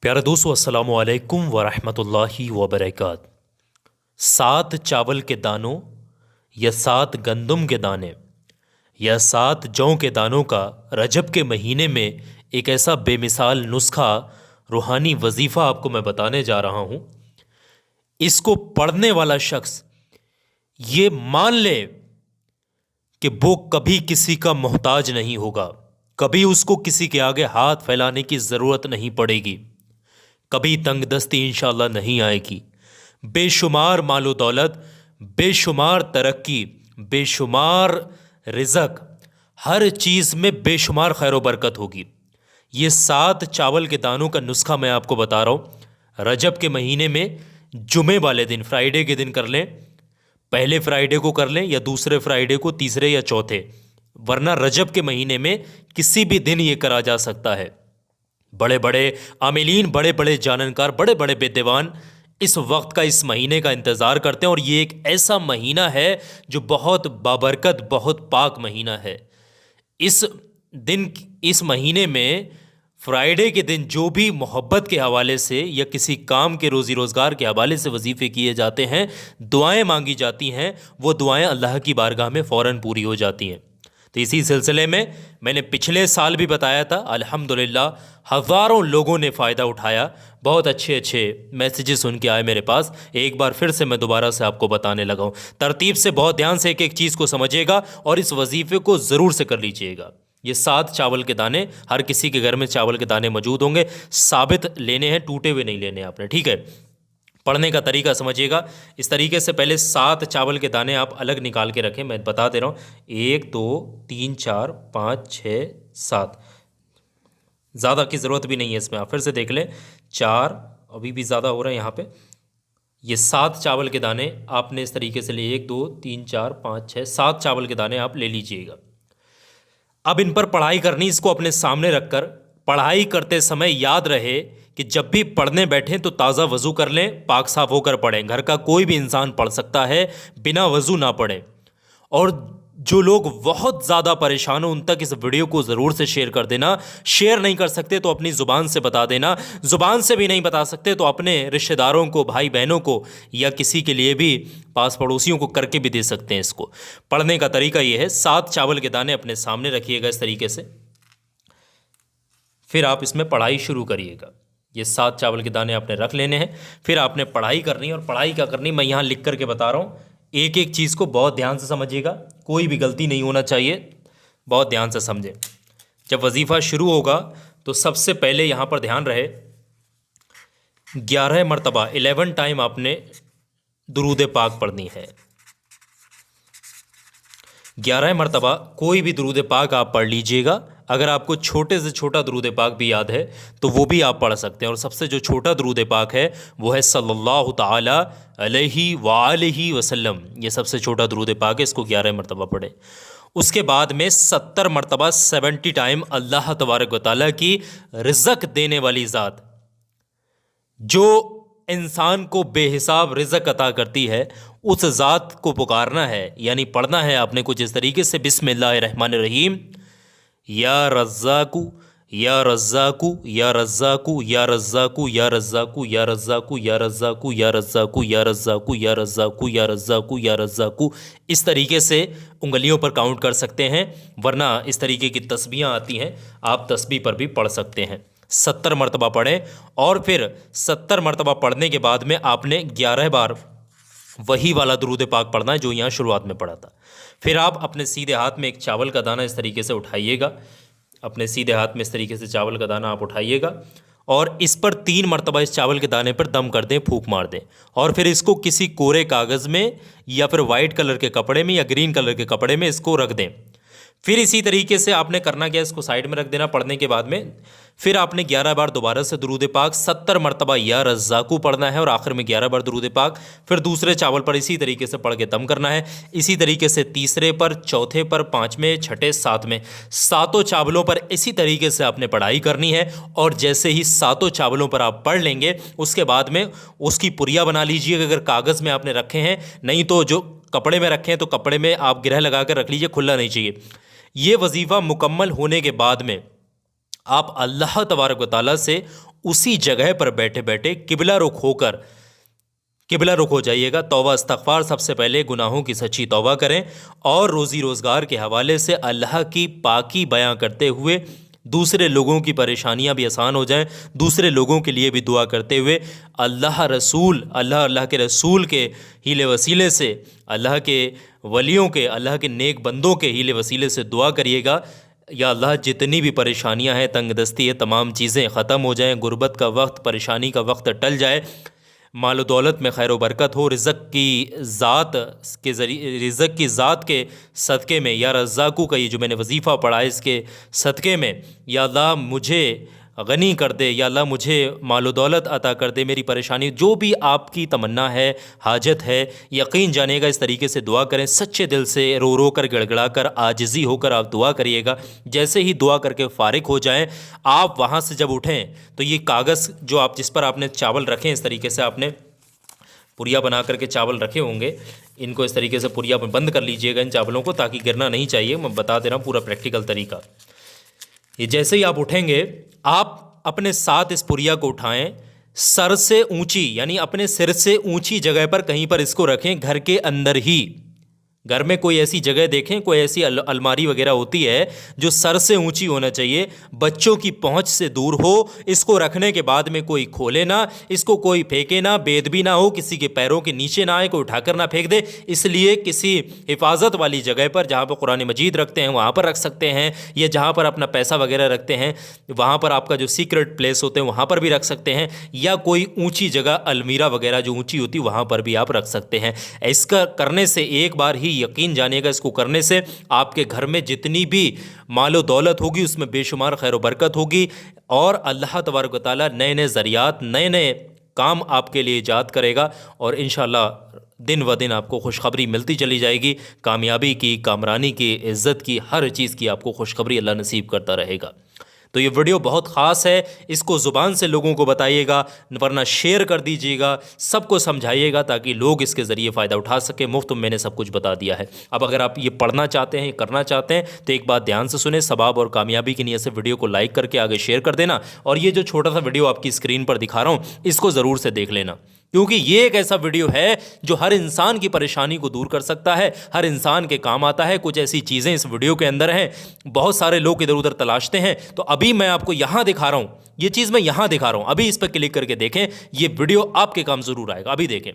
प्यारे दोस्तों, अस्सलामु अलैकुम वरहमतुल्लाहि वबरकात। 7 चावल के दानों या 7 गंदम के दाने या 7 जौ के दानों का रजब के महीने में एक ऐसा बेमिसाल नुस्खा, रूहानी वजीफ़ा आपको मैं बताने जा रहा हूँ। इसको पढ़ने वाला शख्स ये मान ले कि वो कभी किसी का मोहताज नहीं होगा, कभी उसको किसी के आगे हाथ फैलाने की ज़रूरत नहीं पड़ेगी, कभी तंगदस्ती इंशाअल्लाह नहीं आएगी। बेशुमार मालो दौलत, बेशुमार तरक्की, बेशुमार रिज़क, हर चीज़ में बेशुमार खैर बरकत होगी। ये 7 चावल के दानों का नुस्खा मैं आपको बता रहा हूँ। रजब के महीने में जुमे वाले दिन, फ्राइडे के दिन कर लें, पहले फ्राइडे को कर लें या दूसरे फ्राइडे को, तीसरे या चौथे, वरना रजब के महीने में किसी भी दिन ये करा जा सकता है। बड़े बड़े आमिलीन, बड़े बड़े जानकार, बड़े बड़े विद्वान इस वक्त का, इस महीने का इंतज़ार करते हैं। और ये एक ऐसा महीना है जो बहुत बाबरकत, बहुत पाक महीना है। इस दिन, इस महीने में फ्राइडे के दिन जो भी मोहब्बत के हवाले से या किसी काम के, रोज़ी रोज़गार के हवाले से वजीफ़े किए जाते हैं, दुआएं मांगी जाती हैं, वो दुआएं अल्लाह की बारगाह में फ़ौरन पूरी हो जाती हैं। तो इसी सिलसिले में मैंने पिछले साल भी बताया था, अल्हम्दुलिल्लाह हज़ारों लोगों ने फ़ायदा उठाया, बहुत अच्छे अच्छे मैसेजेस उनके आए मेरे पास। एक बार फिर से मैं दोबारा से आपको बताने लगा हूँ। तरतीब से, बहुत ध्यान से एक एक चीज़ को समझिएगा और इस वजीफ़े को ज़रूर से कर लीजिएगा। ये 7 चावल के दाने, हर किसी के घर में चावल के दाने मौजूद होंगे, साबित लेने हैं, टूटे हुए नहीं लेने आपने, ठीक है। पढ़ने का तरीका समझिएगा इस तरीके से। पहले 7 चावल के दाने आप अलग निकाल के रखें, मैं बता दे रहा हूँ। 1 2 3 4 5 6 7, ज़्यादा की ज़रूरत भी नहीं है इसमें, आप फिर से देख लें। 4, अभी भी ज़्यादा हो रहा है यहाँ पे। ये 7 चावल के दाने आपने इस तरीके से लिए, 1 2 3 4 5 6 7 चावल के दाने आप ले लीजिएगा। अब इन पर पढ़ाई करनी, इसको अपने सामने रखकर पढ़ाई करते समय याद रहे कि जब भी पढ़ने बैठें तो ताज़ा वज़ू कर लें, पाक साफ होकर पढ़ें। घर का कोई भी इंसान पढ़ सकता है, बिना वज़ू ना पढ़ें। और जो लोग बहुत ज़्यादा परेशान हो उन तक इस वीडियो को ज़रूर से शेयर कर देना। शेयर नहीं कर सकते तो अपनी ज़ुबान से बता देना, ज़ुबान से भी नहीं बता सकते तो अपने रिश्तेदारों को, भाई बहनों को, या किसी के लिए भी, पास पड़ोसियों को करके भी दे सकते हैं इसको। पढ़ने का तरीका ये है, 7 चावल के दाने अपने सामने रखिएगा इस तरीके से, फिर आप इसमें पढ़ाई शुरू करिएगा। ये 7 चावल के दाने आपने रख लेने हैं, फिर आपने पढ़ाई करनी है। और पढ़ाई क्या करनी मैं यहाँ लिख करके बता रहा हूँ। एक एक चीज़ को बहुत ध्यान से समझिएगा, कोई भी गलती नहीं होना चाहिए, बहुत ध्यान से समझें। जब वजीफ़ा शुरू होगा तो सबसे पहले यहाँ पर ध्यान रहे, 11 मरतबा, 11 टाइम आपने दुरूद पाक पढ़नी है। 11 मरतबा कोई भी दुरूद पाक आप पढ़ लीजिएगा। अगर आपको छोटे से छोटा दुरूद पाक भी याद है तो वो भी आप पढ़ सकते हैं। और सबसे जो छोटा दुरूद पाक है वो है सल्लल्लाहु ताला अलैहि वालैहि वसल्लम। ये सबसे छोटा दुरूद पाक है, इसको 11 मरतबा पढ़ें। उसके बाद में 70 मरतबा, 70 टाइम अल्लाह तबारक व तआला की रिज़्क़ देने वाली ज़ात, जो इंसान को बेहिसाब रिज़्क़ अता करती है, उस ज़ात को पुकारना है, यानी पढ़ना है आपने कुछ इस तरीके से, बिस्मिल्लाहिर्रहमानिर्रहीम, या रज़्ज़ाकु या रज़्ज़ाकु या रज़्ज़ाकु या रज़्ज़ाकु या रज़्ज़ाकु या रज़्ज़ाकु या रज़्ज़ाकु या रज़्ज़ाकु या रज़्ज़ाकु या रज़्ज़ाकु या रज़्ज़ाकु या रज़्ज़ाकु। इस तरीके से उंगलियों पर काउंट कर सकते हैं, वरना इस तरीके की तस्बीहां आती हैं, आप तस्बीह पर भी पढ़ सकते हैं। 70 मरतबा पढ़ें और फिर 70 मरतबा पढ़ने के बाद में आपने 11 बार वही वाला दुरूद पाक पढ़ना है जो यहाँ शुरुआत में पढ़ा था। फिर आप अपने सीधे हाथ में एक चावल का दाना इस तरीके से उठाइएगा, अपने सीधे हाथ में इस तरीके से चावल का दाना आप उठाइएगा और इस पर 3 मरतबा इस चावल के दाने पर दम कर दें, फूंक मार दें। और फिर इसको किसी कोरे कागज़ में या फिर वाइट कलर के कपड़े में या ग्रीन कलर के कपड़े में इसको रख दें। फिर इसी तरीके से आपने करना क्या, इसको साइड में रख देना पढ़ने के बाद में। फिर आपने 11 बार दोबारा से दुरूद पाक, 70 मरतबा या रज़्ज़ाकु पढ़ना है और आखिर में 11 बार दुरूद पाक। फिर दूसरे चावल पर इसी तरीके से पढ़ के दम करना है। इसी तरीके से तीसरे पर, चौथे पर, 5वें, छठे, 7वें, सातों चावलों पर इसी तरीके से आपने पढ़ाई करनी है। और जैसे ही सातों चावलों पर आप पढ़ लेंगे, उसके बाद में उसकी पुरिया बना लीजिए। अगर कागज़ में आपने रखे हैं, नहीं तो जो कपड़े में रखे हैं तो कपड़े में आप गिरह लगा कर रख लीजिए, खुला नहीं चाहिए। ये वजीफ़ा मुकम्मल होने के बाद में आप अल्लाह तबारक व तआला से उसी जगह पर बैठे बैठे किबला रुख हो जाइएगा। तौबा इस्तग़फ़ार, सबसे पहले गुनाहों की सच्ची तौबा करें और रोज़ी रोज़गार के हवाले से अल्लाह की पाकी बयां करते हुए दूसरे लोगों की परेशानियां भी आसान हो जाएं, दूसरे लोगों के लिए भी दुआ करते हुए अल्लाह के रसूल के हीले वसीले से, अल्लाह के वलियों के, अल्लाह के नेक बंदों के हीले वसीले से दुआ करिएगा। या अल्लाह, जितनी भी परेशानियां हैं, तंगदस्ती है, तमाम चीज़ें ख़त्म हो जाएं, गुर्बत का वक्त, परेशानी का वक्त टल जाए, माल दौलत में खैर बरकत हो, रिज़्क़ की ज़ात के सदक़े में, या रज़्ज़ाक़ू का ये जो मैंने वजीफ़ा पढ़ा है इसके सदक़े में, या अल्लाह मुझे गनी कर दे, या अल्लाह मुझे माल दौलत अता कर दे, मेरी परेशानी, जो भी आपकी तमन्ना है, हाजत है, यकीन जानिएगा इस तरीके से दुआ करें, सच्चे दिल से, रो रो कर, गड़गड़ा कर, आजिज़ी होकर आप दुआ करिएगा। जैसे ही दुआ करके फ़ारिग हो जाएं, आप वहाँ से जब उठें तो ये कागज़ जो आप जिस पर आपने चावल रखें, इस तरीके से आपने पुरिया बना करके चावल रखे होंगे, इनको इस तरीके से पुरिया में बंद कर लीजिएगा इन चावलों को, ताकि गिरना नहीं चाहिए। मैं बता दे रहा हूँ पूरा प्रैक्टिकल तरीका। ये जैसे ही आप उठेंगे, आप अपने साथ इस पुरिया को उठाएं, सर से ऊंची, यानी अपने सिर से ऊंची जगह पर कहीं पर इसको रखें, घर के अंदर ही। घर में कोई ऐसी जगह देखें, कोई ऐसी अलमारी वगैरह होती है जो सर से ऊंची होना चाहिए, बच्चों की पहुंच से दूर हो। इसको रखने के बाद में कोई खोले ना, इसको कोई फेंके ना, बेदबी ना हो, किसी के पैरों के नीचे ना आए, कोई उठाकर ना फेंक दे। इसलिए किसी हिफाजत वाली जगह पर, जहाँ पर कुरान मजीद रखते हैं वहाँ पर रख सकते हैं, या जहाँ पर अपना पैसा वगैरह रखते हैं वहाँ पर, आपका जो सीक्रेट प्लेस होते हैं वहाँ पर भी रख सकते हैं, या कोई ऊँची जगह, अलमीरा वगैरह जो ऊँची होती है वहाँ पर भी आप रख सकते हैं। इसका करने से एक बार ही यकीन जानिएगा, इसको करने से आपके घर में जितनी भी मालो दौलत होगी उसमें बेशुमार खैर बरकत होगी, और अल्लाह तबारक व तआला नए नए ज़रियात, नए नए काम आपके लिए ईजाद करेगा, और इंशाअल्लाह दिन व दिन आपको खुशखबरी मिलती चली जाएगी। कामयाबी की, कामरानी की, इज़्ज़त की, हर चीज़ की आपको खुशखबरी अल्लाह नसीब करता रहेगा। तो ये वीडियो बहुत ख़ास है, इसको ज़ुबान से लोगों को बताइएगा, वरना शेयर कर दीजिएगा, सबको समझाइएगा ताकि लोग इसके ज़रिए फ़ायदा उठा सकें। मुफ्त में मैंने सब कुछ बता दिया है। अब अगर आप ये पढ़ना चाहते हैं, करना चाहते हैं, तो एक बात ध्यान से सुने, सवाब और कामयाबी की नीयत से वीडियो को लाइक करके आगे शेयर कर देना, और ये जो छोटा सा वीडियो आपकी स्क्रीन पर दिखा रहा हूँ इसको ज़रूर से देख लेना, क्योंकि ये एक ऐसा वीडियो है जो हर इंसान की परेशानी को दूर कर सकता है, हर इंसान के काम आता है। कुछ ऐसी चीज़ें इस वीडियो के अंदर हैं, बहुत सारे लोग इधर उधर तलाशते हैं, तो अभी मैं आपको यहाँ दिखा रहा हूँ, ये चीज़ मैं यहाँ दिखा रहा हूँ, अभी इस पर क्लिक करके देखें, ये वीडियो आपके काम ज़रूर आएगा। अभी देखें।